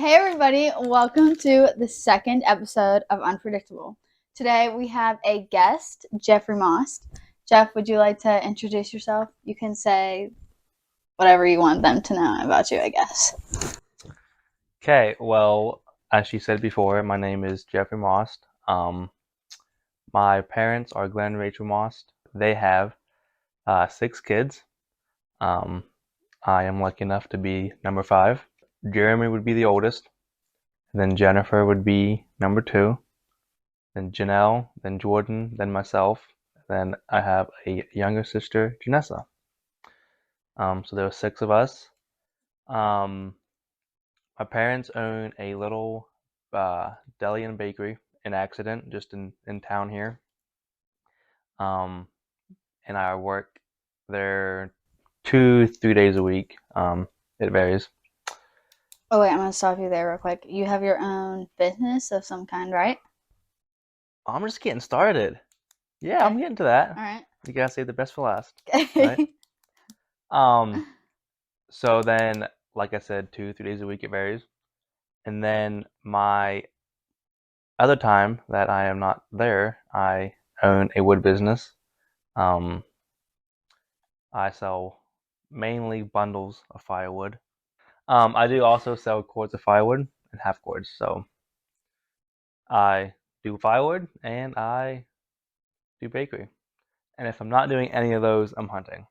Hey everybody, welcome to the second episode of Unpredictable. Today we have a guest, Jeffrey Maust. Jeff, would you like to introduce yourself? You can say whatever you want them to know about you, I guess. Okay, well, as you said before, my name is Jeffrey Maust. My parents are Glenn and Rachel Maust. They have six kids. Um, I am lucky enough to be number five. Jeremy would be the oldest. Then Jennifer would be number two. Then Janelle, then Jordan, then myself. Then I have a younger sister, Janessa. So there were six of us. Um, my parents own a little deli and bakery in Accident, just in town here. Um, and I work there 2, 3 days a week. It varies. Oh wait, I'm gonna stop you there real quick. You have your own business of some kind, right? I'm just getting started. Yeah, I'm Okay. getting to that. All right. You gotta save the best for last, right? Okay. Um, so then, like I said, 2, 3 days a week it varies. And then my other time that I am not there, I own a wood business. Um, I sell mainly bundles of firewood. I do also sell cords of firewood and half cords. So I do firewood and I do bakery. And if I'm not doing any of those, I'm hunting.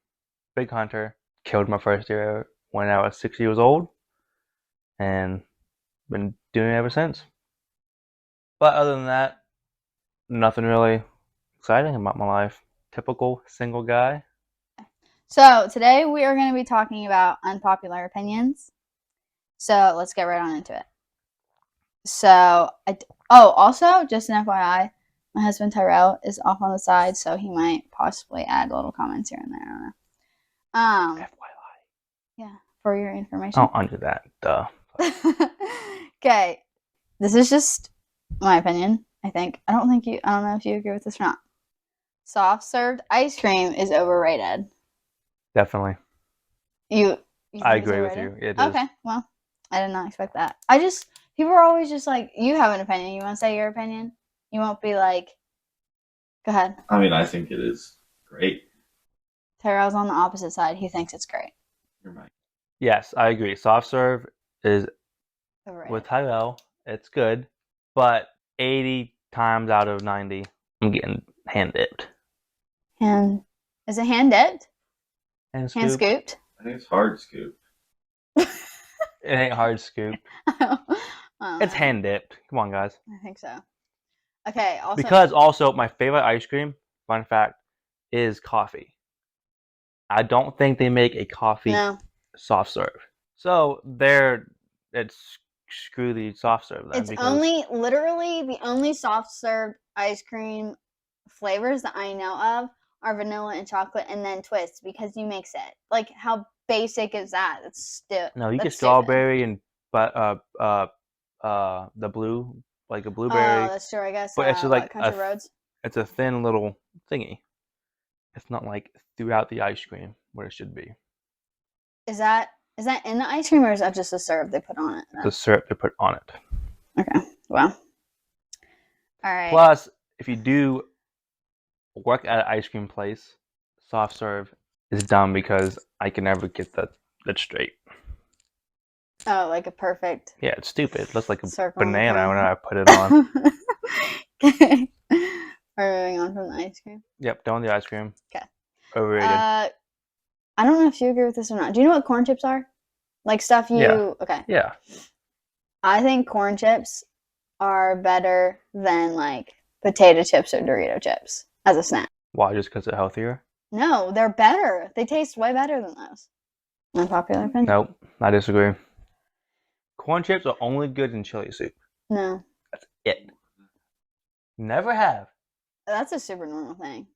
Big hunter. Killed my first deer when I was 6 years old and been doing it ever since. But other than that, nothing really exciting about my life. Typical single guy. So today we are going to be talking about unpopular opinions. So let's get right on into it. Also, just an FYI, my husband Tyrell is off on the side, so he might possibly add little comments here and there. I don't know. FYI. Yeah, for your information. I'll undo that. Duh. Okay, this is just my opinion. I think I don't think you. I don't know if you agree with this or not. Soft served ice cream is overrated. Definitely. You you I think it's agree with overrated? you. It is. Okay, well, I did not expect that. I just people are always just like, you have an opinion. You want to say your opinion? You won't be like, go ahead. I think it is great. Tyrell's on the opposite side. He thinks it's great. You're right. Yes, I agree. Soft serve is with Overrated. Tyrell. It's good, but 80 times out of 90, I'm getting hand dipped Hand is it hand dipped? and Hand scooped. scooped? I think it's hard scoop. It ain't hard scooped. It's I hand dipped. Come on, guys. think so. Okay. Also, Because also my favorite ice cream, fun fact, is coffee. I don't think they make a coffee no, soft serve. So it's screw the soft serve then it's because only literally the only soft served ice cream flavors that I know of are vanilla and chocolate, and then twist because you mix it. Like, how basic is that? no, you get That's stupid. strawberry and but the blue like a Oh, blueberry, that's true. I guess. but it's just What like Country Roads? it's a thin little thingy. It's not like throughout the ice cream where it should be. Is that in the ice cream, or is that just the syrup they put on it? The syrup they put on it. Okay. Well. All right. Plus, if you do work at an ice cream place, soft serve is dumb because I can never get that straight. Oh, like a perfect Yeah, it's stupid. It looks like a circle in the banana when cone. I put it on. Okay. We're moving on from the ice cream. Yep, don't the ice cream. Okay. Overrated. Uh, I don't know if you agree with this or not. Do you know what corn chips are? Like stuff Yeah, you. Okay. yeah. I think corn chips are better than like potato chips or Dorito chips as a snack. Why? Just because it's healthier? No, they're better. They taste way better than those. Unpopular opinion. Nope, I disagree. Corn chips are only good in chili soup. No, That's it. Never have. that's a super normal thing.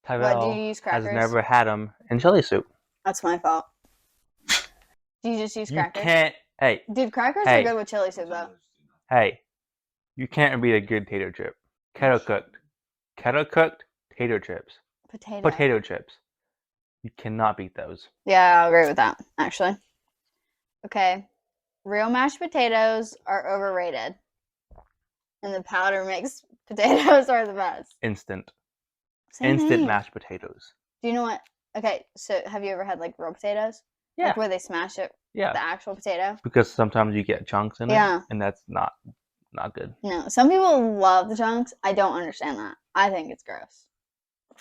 What, do you Tyrell use has crackers? never had them in chili soup. That's my fault. Do you just use You crackers? can't. Hey, Dude, crackers are hey, good with chili soup though. hey. You can't beat a good tater chip. Kettle cooked tater chips. Potato. Potato chips. You cannot beat those. Yeah, I'll agree with that, actually. Okay. real mashed potatoes are overrated, and the powder mixed potatoes are the best. Instant. Same Instant thing. mashed potatoes. Do you know what? Okay, so have you ever had like real potatoes? Yeah. Like where they smash it, Yeah. the actual potato? Because sometimes you get chunks in it. Yeah. And that's not good. No, some people love the chunks. I don't understand that. I think it's gross.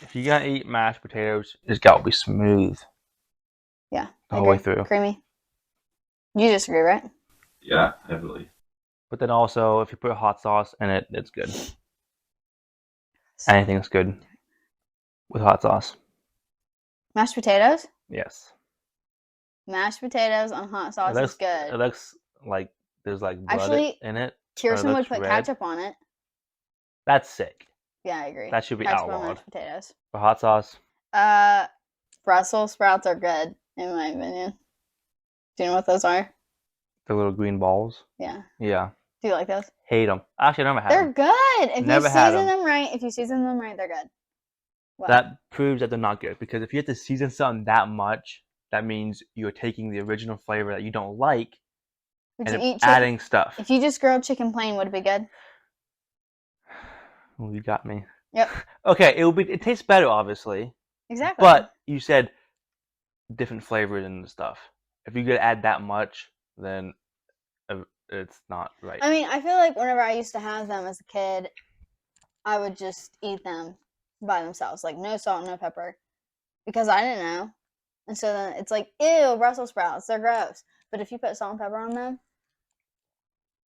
If you're gonna eat mashed potatoes, it's gotta be smooth Yeah, the I whole way agree. through. Creamy. You disagree, right? Yeah, heavily. But then also, if you put hot sauce in it, it's good. Anything's good with hot sauce. Mashed potatoes? Yes. Mashed potatoes on hot sauce is It good. looks like there's like blood Actually, in it. Kirsten would looks put red. ketchup on it. That's sick. Yeah, I agree. That should be Ketchup on outlawed. mashed potatoes. For hot sauce, Brussels sprouts are good, in my opinion. Do you know what those are? the little green balls. Yeah. Yeah. Do you like those? Hate them. Actually, I never had They're them. good. If Never you had season 'em. them right, they're good. What? That proves that they're not good because if you have to season something that much, that means you're taking the original flavor that you don't like Would and you eat chicken? adding stuff. If you just grilled chicken plain, would it be good? Well, you got me. Yep. Okay, it tastes better, obviously, Exactly. but you said different flavors and stuff. If you could add that much, then it's not right. I mean, I feel like whenever I used to have them as a kid, I would just eat them by themselves, like no salt, no pepper, because I didn't know. And so then it's like, ew, Brussels sprouts, they're gross. But if you put salt and pepper on them,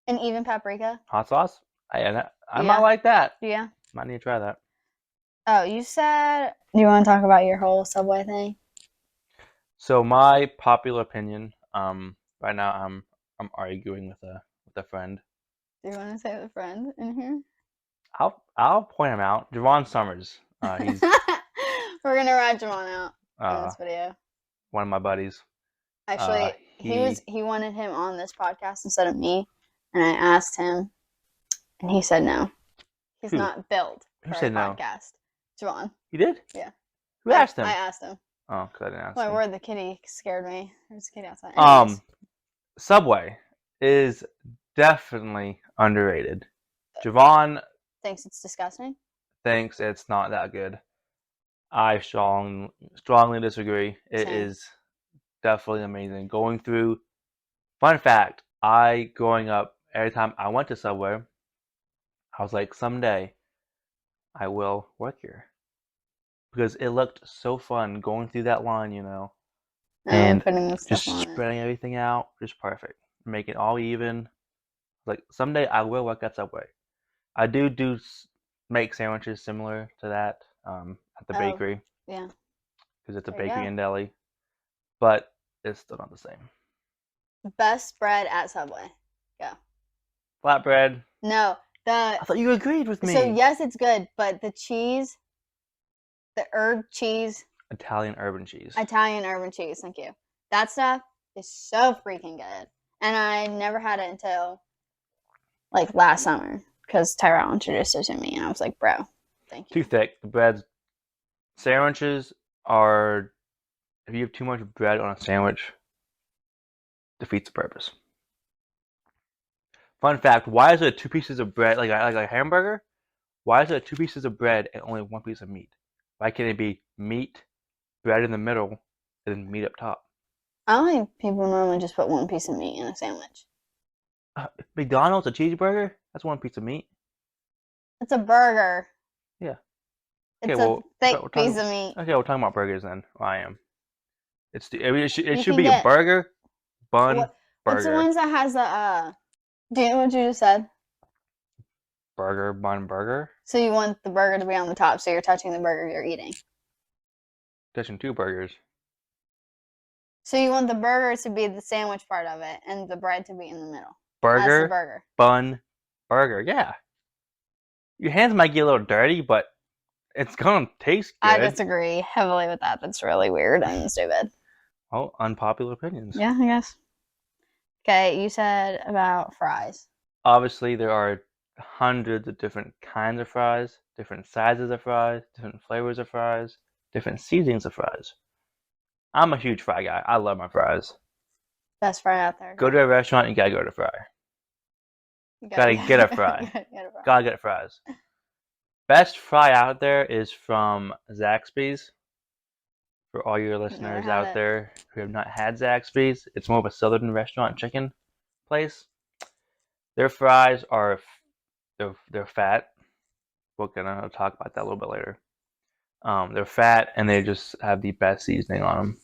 and even paprika, Hot sauce? I Yeah. might like that. yeah. Might need to try that. Oh, you said you want to talk about your whole Subway thing? So my popular opinion, right now I'm arguing with a friend. Do you want to say the friend in here? I'll point him out. Javon Summers. He's We're gonna ride Javon out in uh, this video. one of my buddies. Actually, he wanted him on this podcast instead of me, and I asked him, and he said no. He's Who? not built Who for said a no? podcast. Javon. You did? Yeah. Who asked him? I asked him. Oh, because I didn't ask My him. word, the kitty scared me. There's a kitty outside. Anyways, Subway is definitely underrated. Javon thinks it's disgusting. thinks it's not that good. I strongly disagree. It Same. is definitely amazing. Fun fact, growing up, every time I went to Subway, I was like, someday I will work here. Because it looked so fun going through that line, and putting the stuff just on it. spreading everything out, just perfect. Make it all even. Like, someday I will work at Subway. I do make sandwiches similar to that at the bakery. Yeah. Because it's a There you bakery go. in Delhi. But it's still not the same. Best bread at Subway. Flatbread. No, I thought you agreed with me. So yes, it's good, but the cheese, the herb cheese, Italian urban cheese. Italian urban cheese. Thank you. That stuff is so freaking good, and I never had it until like last summer because Tyrell introduced it to me, and I was like, "Bro, thank you." Too thick. The breads. Sandwiches are. If you have too much bread on a sandwich, defeats the purpose. Fun fact: why is there 2 pieces of bread like a hamburger? Why is there 2 pieces of bread and only 1 piece of meat? Why can't it be meat, bread in the middle, and then meat up top? I don't think people normally just put 1 piece of meat in a sandwich. McDonald's, a cheeseburger, that's 1 piece of meat. It's a burger. Yeah. It's Okay, a thick piece of meat. Okay, we're talking about burgers then. Well, I am. It You should can be a burger, bun, What's the burger. ones that has the do you know what you just said? Burger, bun, burger. So you want the burger to be on the top, so you're touching the burger you're eating. Touching 2 burgers. So you want the burger to be the sandwich part of it, and the bread to be in the middle. Burger, That's the burger. bun, burger. Yeah. Your hands might get a little dirty, but it's gonna taste good. I disagree heavily with that. That's really weird and stupid. Oh, unpopular opinions. Yeah, I guess. Okay, you said about fries. Obviously, there are hundreds of different kinds of fries, different sizes of fries, different flavors of fries, different seasonings of fries. I'm a huge fry guy. I love my fries. Best fry out there. Go to a restaurant, you gotta go to Fry. You Gotta get a fry. gotta get a fry. Gotta get fries. Best fry out there is from Zaxby's. For all your listeners had out it. there who have not had Zaxby's, it's more of a southern restaurant chicken place. Their fries are they're fat. We're gonna talk about that a little bit later. They're fat and they just have the best seasoning on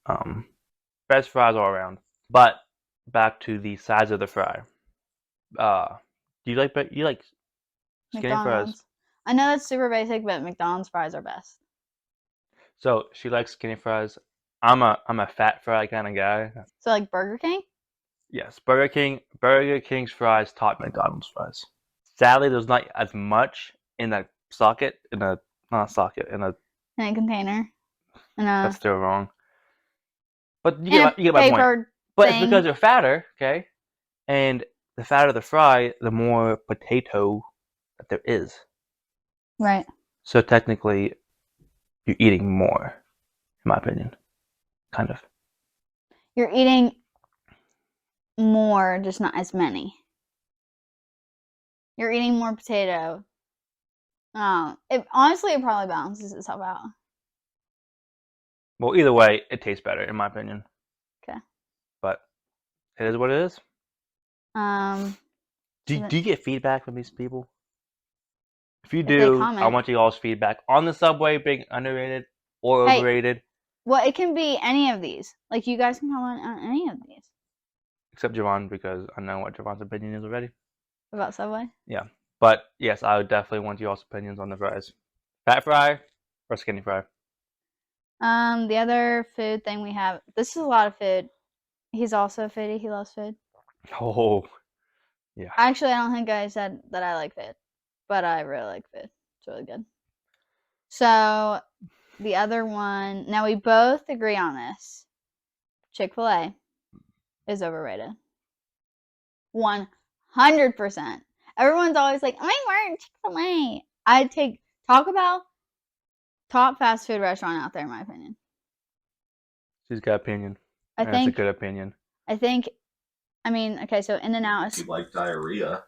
them. Best fries all around. But back to the size of the fry. Do you like skinny fries? McDonald's. I know that's super basic, but McDonald's fries are best. So she likes skinny fries. I'm a fat fry kind of guy. So like Burger King? Yes, Burger King's fries top McDonald's fries. Sadly, there's not as much in a socket in a not a socket in a. In a container. That's still wrong. But you in get my point. paper But thing. it's because they're fatter, okay? And the fatter the fry, the more potato that there is. Right. So technically, you're eating more, in my opinion. Kind of. You're eating more, just not as many. You're eating more potato. Honestly, it probably balances itself out. Well, either way, it tastes better, in my opinion. Okay. But it is what it is. Do you get feedback from these people? If you do, I want you all's feedback on the subway being underrated or overrated. Well, it can be any of these. Like, you guys can comment on any of these. Except Javon, because I know what Javon's opinion is already. About Subway? Yeah. But, yes, I would definitely want you all's opinions on the fries. Fat fry or skinny fry? The other food thing we have, this is a lot of food. He's also a foodie. He loves food. Oh, yeah. Actually, I don't think I said that I like food, but I really like food. It's really good. So, the other one, now we both agree on this. Chick-fil-A is overrated. 100%. Everyone's always like, I want Chick-fil-A. I'd talk about top fast food restaurant out there, in my opinion. She's got opinion. That's a good opinion. Okay, so In-N-Out is... You like diarrhea.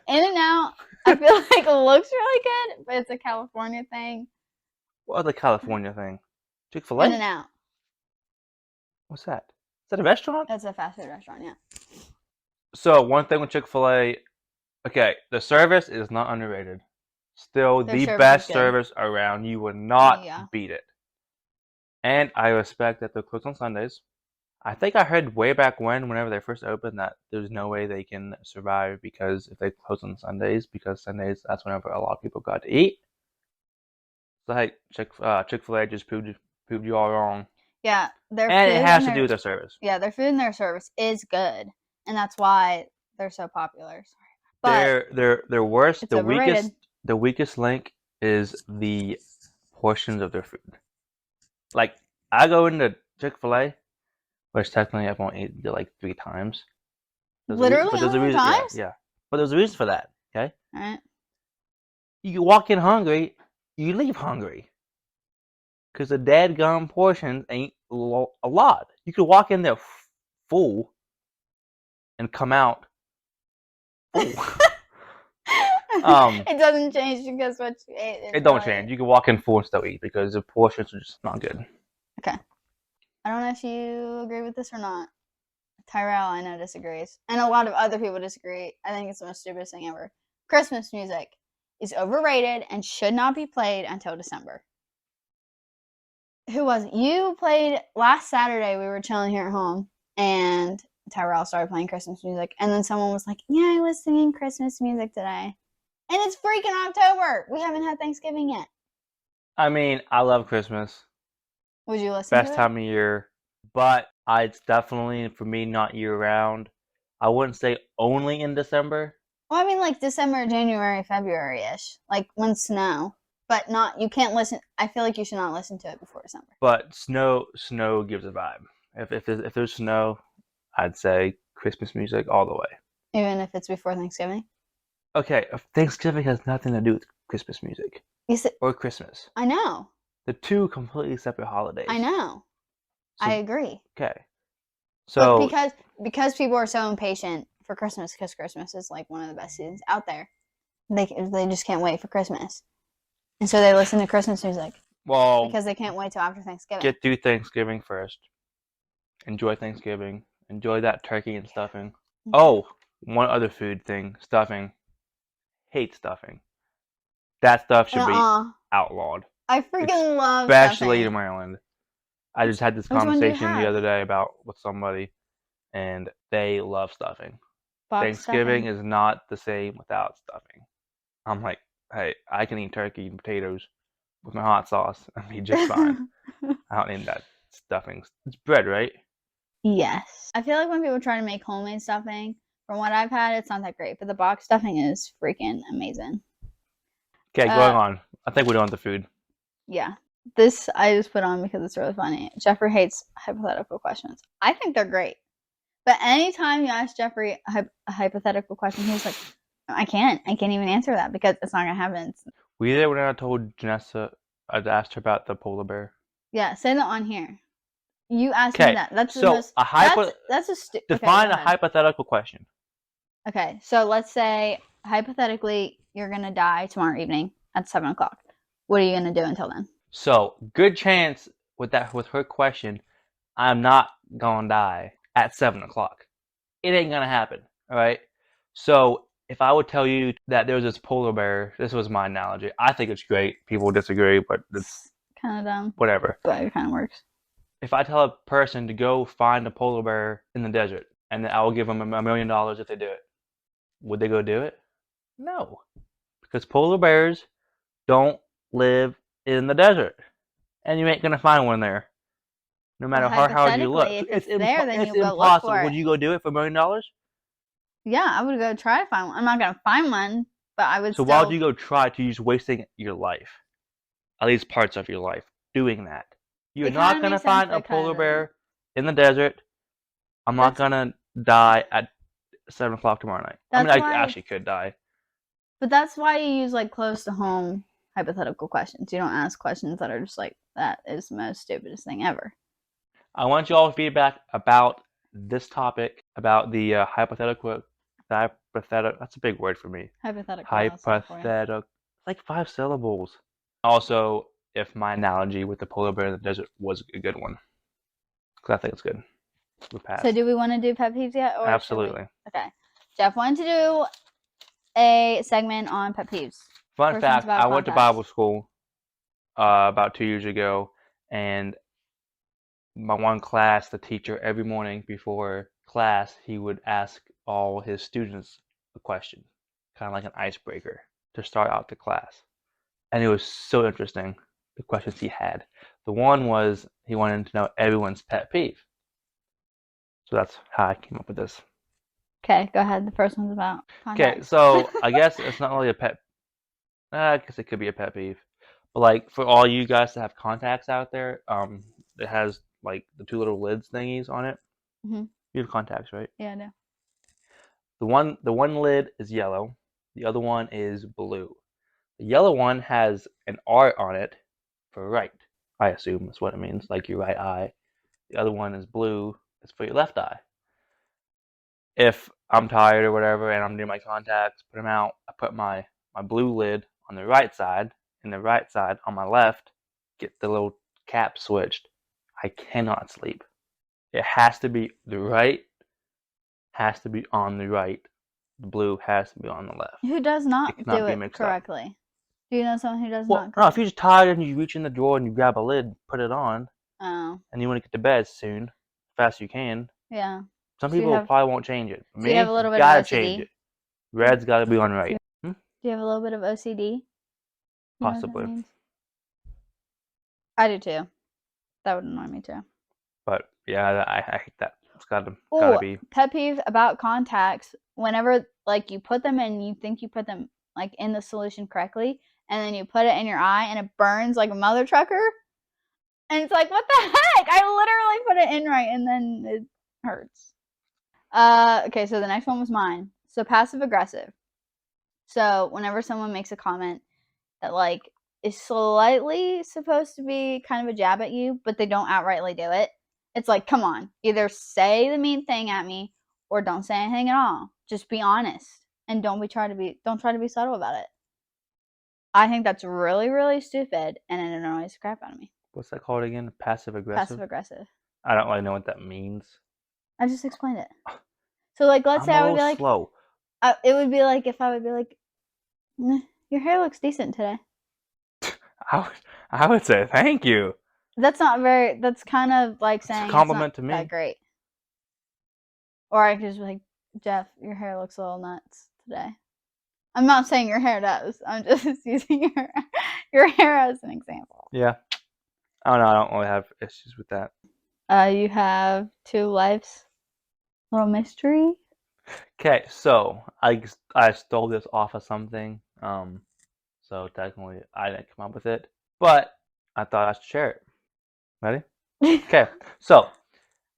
In-N-Out, I feel like it looks really good, but it's a California thing. What other California thing? Chick-fil-A? In-N-Out. What's that? Is that a restaurant? That's a fast food restaurant, yeah. So, one thing with Chick-fil-A, okay, the service is not underrated. Still, the best service around. You would not beat it. And I respect that they're closed on Sundays. I think I heard way back whenever they first opened, that there's no way they can survive because if they close on Sundays, because Sundays, that's whenever a lot of people got to eat. So, hey, Chick-fil-A just proved you all wrong. Yeah, and it has to do with their service. Yeah, their food and their service is good, and that's why they're so popular. But their worst, the weakest link is the portions of their food. Like, I go into Chick-fil-A, which technically I've only eaten it like 3 times. Literally 3 times? Yeah. But there's a reason for that, okay? Alright. You walk in hungry, you leave hungry. Because the dadgum portions ain't a lot. You could walk in there full and come out full. It doesn't change because what you ate. It don't change. You can walk in full and still eat because the portions are just not good. Okay. I don't know if you agree with this or not. Tyrell, I know, disagrees. And a lot of other people disagree. I think it's the most stupidest thing ever. Christmas music is overrated and should not be played until December. Who was it? You played last Saturday. We were chilling here at home, and Tyrell started playing Christmas music. And then someone was like, yeah, I was singing Christmas music today. And it's freaking October. We haven't had Thanksgiving yet. I mean, I love Christmas. Would you listen to it? Best time of year. But it's definitely, for me, not year-round. I wouldn't say only in December. Well, I mean, like December, January, February-ish. Like when snow. But you can't listen. I feel like you should not listen to it before December. But snow gives a vibe. If there's snow, I'd say Christmas music all the way. Even if it's before Thanksgiving? Okay, Thanksgiving has nothing to do with Christmas music. Or Christmas. I know. They're 2 completely separate holidays. I know. So, I agree. okay. But So because people are so impatient for Christmas, because Christmas is like one of the best seasons out there, they just can't wait for Christmas, and so they listen to Christmas music because they can't wait till after Thanksgiving. get through Thanksgiving first. Enjoy Thanksgiving. Enjoy that turkey and stuffing. Oh, one other food thing, stuffing. Hate stuffing. That stuff should be outlawed. I freaking love Especially stuffing. in Maryland. I just had this Which one do you conversation the have? other day with somebody, and they love stuffing. Box Thanksgiving stuffing. is not the same without stuffing. I'm like, hey, I can eat turkey and potatoes with my hot sauce and be just fine. I don't need that stuffing. It's bread, right? Yes. I feel like when people try to make homemade stuffing, from what I've had, it's not that great. But the box stuffing is freaking amazing. Okay, going on. I think we're done with the food. Yeah. This I just put on because it's really funny. Jeffrey hates hypothetical questions. I think they're great. But anytime you ask Jeffrey a hypothetical question, he's like, I can't even answer that because it's not going to happen. Were you there when I told Janessa, I asked her about the polar bear? Yeah, say that on here. You asked me Okay, that. That's the so most. That's a define okay, a hypothetical question. Okay, so let's say hypothetically you're gonna die tomorrow evening at 7:00. What are you gonna do until then? So good chance with her question, I'm not gonna die at 7:00. It ain't gonna happen. All right. So if I would tell you that there was this polar bear, this was my analogy. I think it's great. People disagree, but it's kind of dumb. Whatever. But it kind of works. If I tell a person to go find a polar bear in the desert, and then I will give them $1 million if they do it, would they go do it? No, because polar bears don't live in the desert, and you ain't gonna find one there, no matter how hard you look. If it's there, then it's you go look for impossible. it. Would you go do it for $1 million? Yeah, I would go try to find one. I'm not gonna find one, but I would. So why would you go try to use wasting your life, at least parts of your life, doing that? You're not gonna find a polar bear in the desert. I'm not gonna die at 7:00 tomorrow night. I mean, I actually could die. But that's why you use like close to home hypothetical questions. You don't ask questions that are just like, that is the most stupidest thing ever. I want you all feedback about this topic, about the hypothetical. That's a big word for me. Hypothetical. Like 5 syllables. Also, if my analogy with the polar bear in the desert was a good one, because I think it's good. We passed. So do we want to do pet peeves yet? Or absolutely. Okay. Jeff wanted to do a segment on pet peeves. Fun fact, I went to Bible school about 2 years ago, and my one class, the teacher, every morning before class, he would ask all his students a question, kind of like an icebreaker to start out the class. And it was so interesting, the questions he had. The one was he wanted to know everyone's pet peeve. So that's how I came up with this. Okay, go ahead. The first one's about contacts. Okay, so I guess it's not really a pet. I guess it could be a pet peeve, but like for all you guys to have contacts out there, it has like the 2 little lids thingies on it. Mm-hmm. You have contacts, right? Yeah, I do. The one lid is yellow. The other one is blue. The yellow one has an R on it for right. I assume that's what it means, like your right eye. The other one is blue. It's for your left eye. If I'm tired or whatever and I'm doing my contacts, put them out, I put my blue lid on the right side and the right side on my left, get the little cap switched. I cannot sleep. It has to be the right, has to be on the right. The blue has to be on the left. Who does not do it correctly? Up. Do you know someone who does not? No, if you're just tired and you reach in the drawer and you grab a lid, put it on, and you want to get to bed soon, as fast as you can. Yeah. Some people probably won't change it. Me, you have a little bit gotta of OCD? Change it. Red's got to be on right. Do you have a little bit of OCD? Possibly. I do too. That would annoy me too. But yeah, I hate that. It's gotta be. Pet peeve about contacts. Whenever like you put them in, you think you put them like in the solution correctly, and then you put it in your eye and it burns like a mother trucker. And it's like, what the heck? I literally put it in right, and then it hurts. Okay, so the next one was mine. So passive aggressive. So whenever someone makes a comment that like is slightly supposed to be kind of a jab at you, but they don't outrightly do it, It's like, come on, either say the mean thing at me or don't say anything at all. Just be honest and don't try to be subtle about it. I think that's really, really stupid, and it annoys the crap out of me. What's that called again? Passive aggressive? Passive aggressive. I don't really know what that means. I just explained it. So, like, let's say I would be like, slow. it would be like if I would be like, your hair looks decent today. I would say thank you. That's kind of like saying it's a compliment it's not to me. that great. Or I could just be like, Jeff, your hair looks a little nuts today. I'm not saying your hair does. I'm just using your hair as an example. Yeah. I don't know. I don't really have issues with that. You have 2 lives. Little mystery. Okay, so I stole this off of something. So technically I didn't come up with it, but I thought I should share it. Ready? Okay, so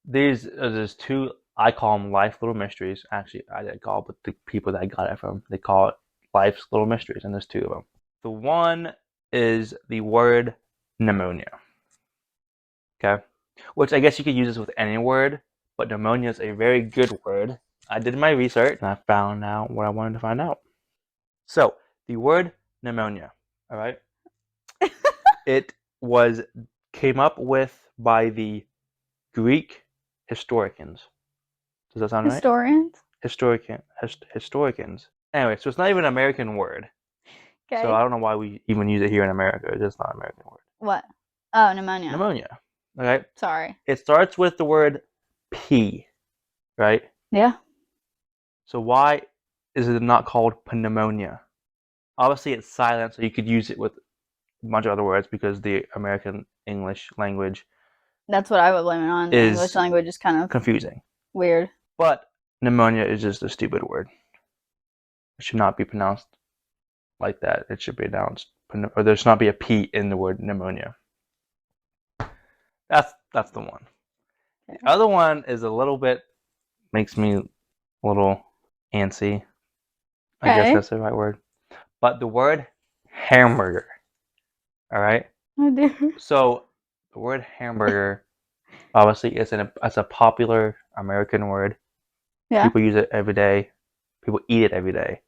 there's 2. I call them life little mysteries. Actually, I didn't call it, but the people that I got it from, they call it life's little mysteries, and there's 2 of them. The one is the word pneumonia. Okay, which I guess you could use this with any word, but pneumonia is a very good word. I did my research and I found out what I wanted to find out. So the word pneumonia, all right, it came up with by the Greek historians. Does that sound right? Historians. Historians. Anyway, so it's not even an American word. Okay. So I don't know why we even use it here in America. It's just not an American word. What? Oh, pneumonia. Pneumonia. Okay. Sorry. It starts with the word P, right? Yeah. So why is it not called pneumonia? Obviously, it's silent, so you could use it with a bunch of other words because the American English language. That's what I would blame it on. The English language is kind of confusing. Weird. But pneumonia is just a stupid word. It should not be pronounced like that. It should be announced, or there should not be a P in the word pneumonia. That's the one. Okay. The other one is a little bit, makes me a little antsy. I guess that's the right word. But the word hamburger. All right. Oh dear. So the word hamburger, obviously, it's a popular American word. Yeah. People use it every day. People eat it every day.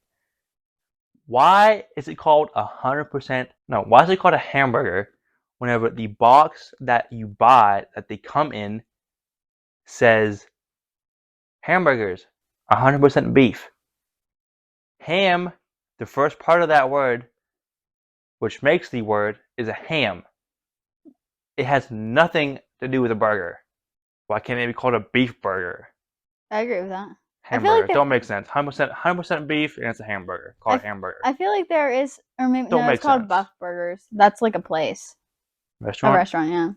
Why is it called 100%? No, why is it called a hamburger whenever the box that you buy, that they come in, says hamburgers, 100% beef? Ham, the first part of that word, which makes the word, is a ham. It has nothing to do with a burger. Why can't it be called a beef burger? I agree with that. Hamburger. Don't make sense. 100% beef, and it's a hamburger. Call it hamburger. I feel like there is, or maybe no, it's called Buff Burgers. That's like a place. Restaurant? A restaurant, yeah.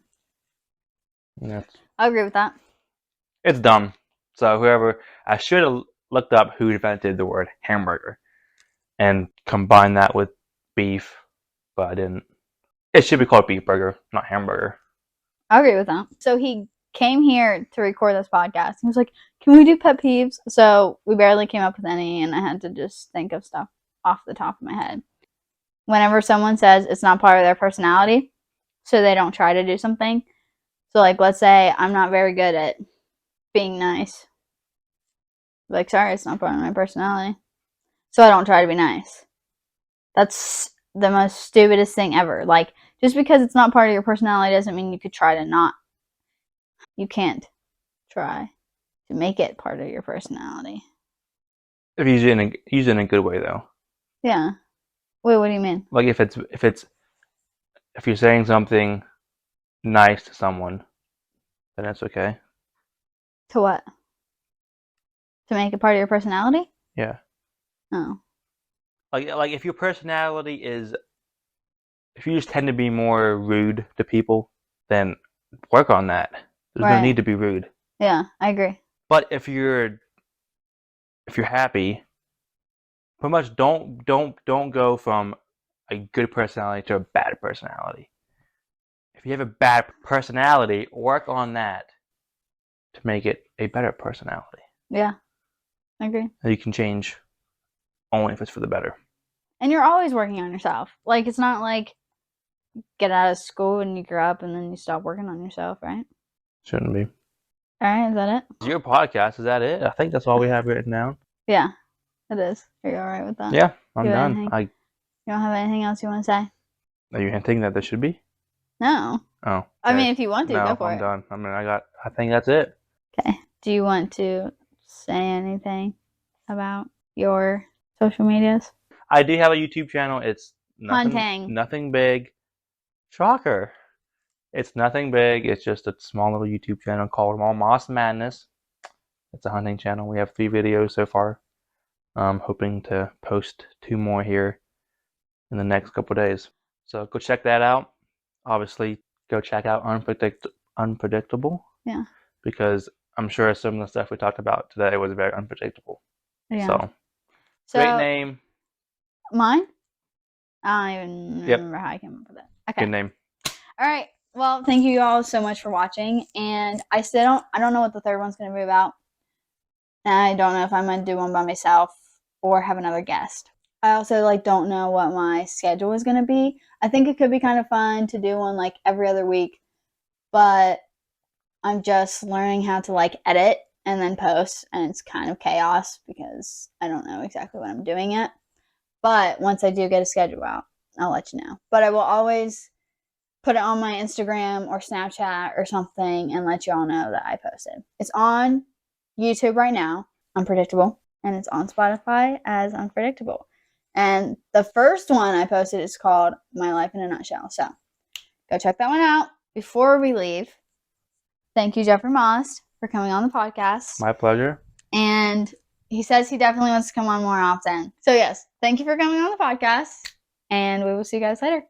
Yes. I agree with that. It's dumb. So I should have looked up who invented the word hamburger and combined that with beef, but I didn't. It should be called beef burger, not hamburger. I agree with that. So he came here to record this podcast. He was like, can we do pet peeves? So we barely came up with any, and I had to just think of stuff off the top of my head. Whenever someone says it's not part of their personality, so they don't try to do something. So, like, let's say I'm not very good at being nice. Like, sorry, it's not part of my personality. So I don't try to be nice. That's the most stupidest thing ever. Like, just because it's not part of your personality doesn't mean you could try to not. You can't try to make it part of your personality. If you use it in a good way, though. Yeah. Wait, what do you mean? Like if you're saying something nice to someone, then that's okay. To what? To make it part of your personality? Yeah. Oh. Like if your personality is, if you just tend to be more rude to people, then work on that. There's no need to be rude. Yeah, I agree. But if you're happy, pretty much don't go from a good personality to a bad personality. If you have a bad personality, work on that to make it a better personality. Yeah, I agree. You can change only if it's for the better. And you're always working on yourself. Like, it's not like get out of school and you grow up and then you stop working on yourself, right? Shouldn't be. All right, is that it? It's your podcast. Is that it? I think that's all we have written down. Yeah, it is. Are you all right with that? Yeah, I'm You have done. anything? You don't have anything else you want to say? Are you hinting that there should be? No. Oh. I okay. mean, if you want to, No, go for I'm it. done. I think that's it. Okay. Do you want to say anything about your social medias? I do have a YouTube channel. It's Hunting. nothing big. Shocker. It's nothing big. It's just a small little YouTube channel called Maust Madness. It's a hunting channel. We have 3 videos so far. I'm hoping to post 2 more here in the next couple days. So go check that out. Obviously, go check out Unpredictable. Yeah. Because I'm sure some of the stuff we talked about today was very unpredictable. Yeah. So great name. Mine? I don't even remember how I came up with it. Okay. Good name. All right. Well, thank you all so much for watching. And I don't know what the third one's going to be about. And I don't know if I'm going to do one by myself or have another guest. I also don't know what my schedule is going to be. I think it could be kind of fun to do one every other week, but I'm just learning how to edit and then post, and it's kind of chaos because I don't know exactly what I'm doing yet. But once I do get a schedule out, I'll let you know. But I will always put it on my Instagram or Snapchat or something and let you all know that I posted. It's on YouTube right now, Unpredictable, and it's on Spotify as Unpredictable. And the first one I posted is called My Life in a Nutshell. So go check that one out. Before we leave, thank you, Jeffrey Maust, for coming on the podcast. My pleasure. And he says he definitely wants to come on more often. So yes, thank you for coming on the podcast, and we will see you guys later.